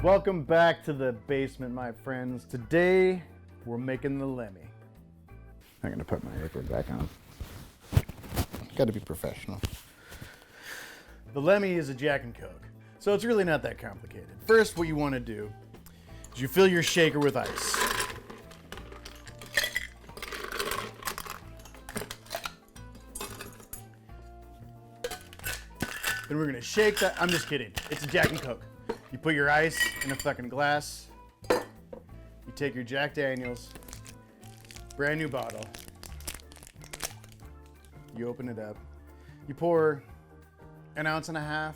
Welcome back to the basement, my friends. Today, we're making the Lemmy. I'm gonna put my apron back on. Gotta be professional. The Lemmy is a Jack and Coke, so it's really not that complicated. First, what you wanna do is you fill your shaker with ice. Then we're gonna shake that. I'm just kidding. It's a Jack and Coke. You put your ice in a fucking glass. You take your Jack Daniels, brand new bottle. You open it up. You pour an ounce and a half.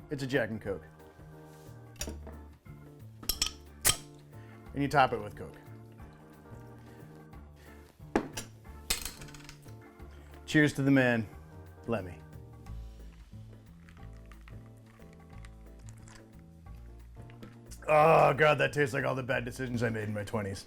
It's a Jack and Coke. And you top it with Coke. Cheers to the man, Lemmy. Oh God, that tastes like all the bad decisions I made in my 20s.